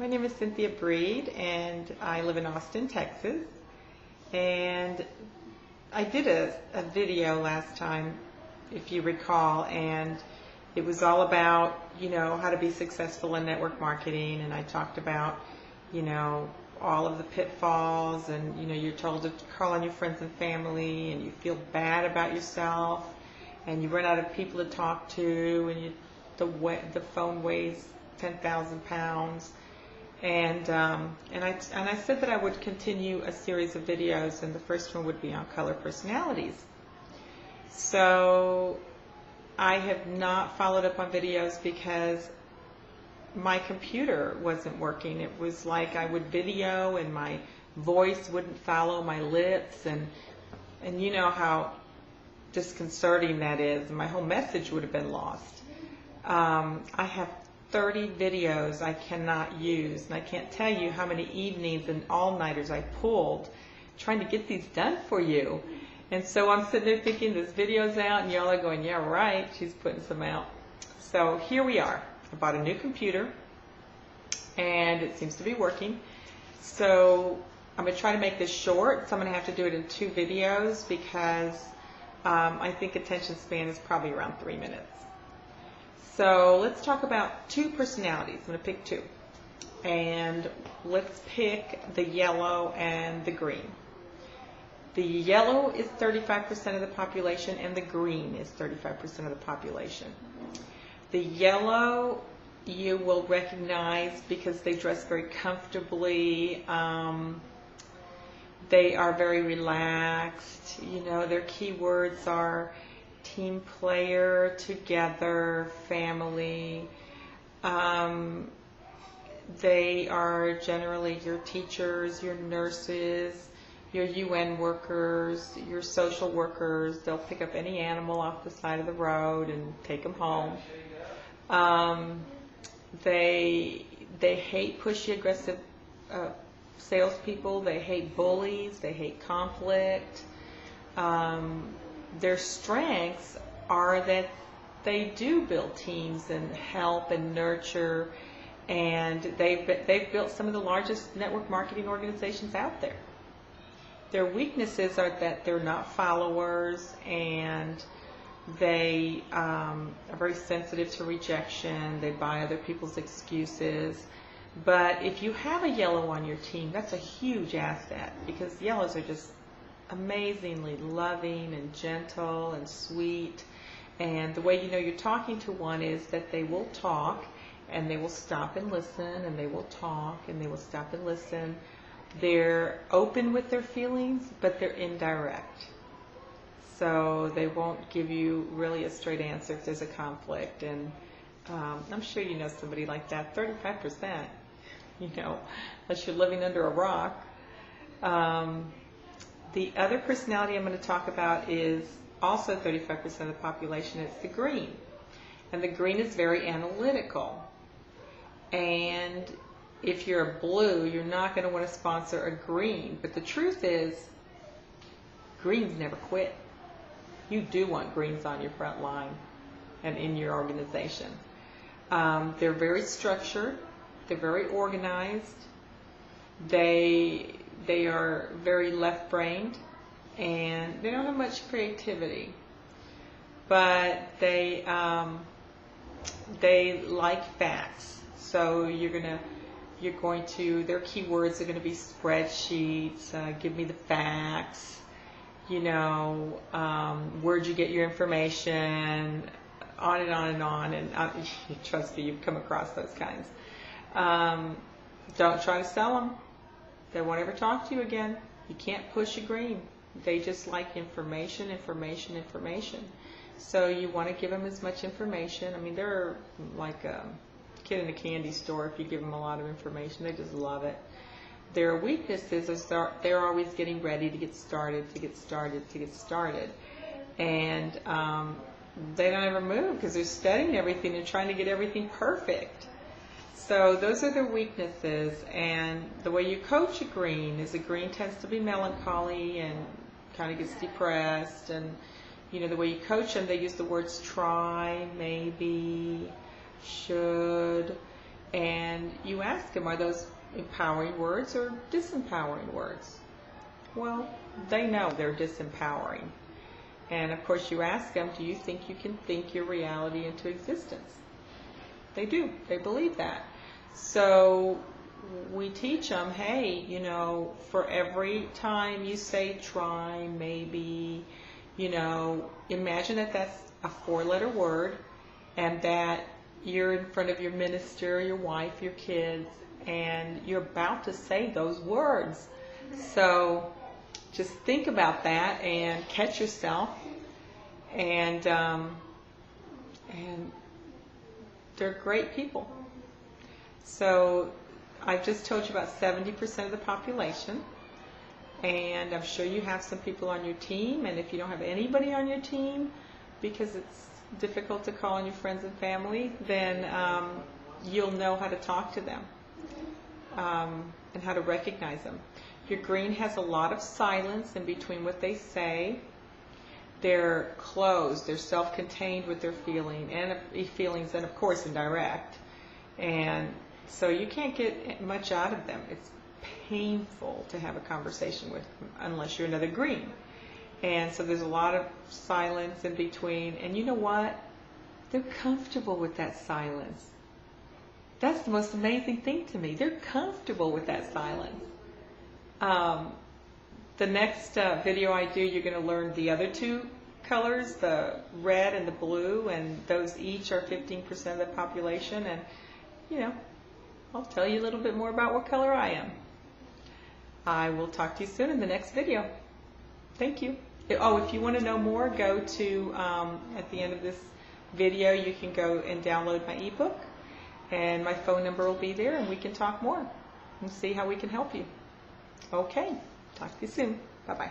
My name is Cynthia Breed, and I live in Austin, Texas. And I did a video last time, if you recall, and it was all about, how to be successful in network marketing. And I talked about, all of the pitfalls, and, you're told to call on your friends and family, and you feel bad about yourself, and you run out of people to talk to, and the phone weighs 10,000 pounds. And I said that I would continue a series of videos, and the first one would be on color personalities. So I have not followed up on videos because my computer wasn't working. It was like I would video and my voice wouldn't follow my lips, and you know how disconcerting that is. My whole message would have been lost. I have 30 videos I cannot use, and I can't tell you how many evenings and all-nighters I pulled trying to get these done for you. And so I'm sitting there thinking, this video's out, and y'all are going, yeah, right, she's putting some out. So here we are. I bought a new computer, and it seems to be working. So I'm going to try to make this short, so I'm going to have to do it in 2 videos because I think attention span is probably around 3 minutes. So let's talk about 2 personalities. I'm going to pick 2. And let's pick the yellow and the green. The yellow is 35% of the population, and the green is 35% of the population. The yellow you will recognize because they dress very comfortably. They are very relaxed. Their keywords are team player, together, family. They are generally your teachers, your nurses, your UN workers, your social workers. They'll pick up any animal off the side of the road and take them home. They hate pushy, aggressive salespeople. They hate bullies. They hate conflict. Their strengths are that they do build teams and help and nurture, and they've built some of the largest network marketing organizations out there. Their weaknesses are that they're not followers, and they are very sensitive to rejection. They buy other people's excuses. But if you have a yellow on your team, that's a huge asset, because yellows are just amazingly loving and gentle and sweet. And the way you're talking to one is that they will talk, and they will stop and listen, and they will talk, and they will stop and listen. They're open with their feelings, but they're indirect. So they won't give you really a straight answer if there's a conflict. And I'm sure you know somebody like that. 35%, unless you're living under a rock. The other personality I'm going to talk about is also 35% of the population. It's the green. And the green is very analytical. And if you're a blue, you're not going to want to sponsor a green. But the truth is, greens never quit. You do want greens on your front line and in your organization. They're very structured. They're very organized. They are very left-brained, and they don't have much creativity. But they like facts. So their keywords are going to be spreadsheets, give me the facts, where'd you get your information, on and on and on. And trust me, you've come across those kinds. Don't try to sell them. They won't ever talk to you again. You can't push a green. They just like information, information, information. So you want to give them as much information. They're like a kid in a candy store. If you give them a lot of information, they just love it. Their weaknesses is they're always getting ready to get started. And they don't ever move because they're studying everything and trying to get everything perfect. So those are their weaknesses. And the way you coach a green is a green tends to be melancholy and kind of gets depressed. And the way you coach them, they use the words try, maybe, should, And you ask them, are those empowering words or disempowering words? Well, they know they're disempowering. And of course you ask them, do you think you can think your reality into existence? They do. They believe that. So we teach them, hey, you know, for every time you say try, maybe, you know, imagine that that's a 4-letter word and that you're in front of your minister, your wife, your kids, and you're about to say those words. So just think about that and catch yourself. And they're great people. So I've just told you about 70% of the population, and I'm sure you have some people on your team, and if you don't have anybody on your team, because it's difficult to call on your friends and family, then you'll know how to talk to them and how to recognize them. Your green has a lot of silence in between what they say. They're closed, they're self-contained with their feelings, and of course indirect. And so you can't get much out of them. It's painful to have a conversation with them unless you're another green. And so there's a lot of silence in between. And you know what? They're comfortable with that silence. That's the most amazing thing to me. They're comfortable with that silence. The next video I do, you're going to learn the other 2 colors, the red and the blue, and those each are 15% of the population. And, you know, I'll tell you a little bit more about what color I am. I will talk to you soon in the next video. Thank you. Oh, if you want to know more, go to, at the end of this video, you can go and download my ebook, and my phone number will be there, and we can talk more and see how we can help you. Okay. Talk to you soon. Bye-bye.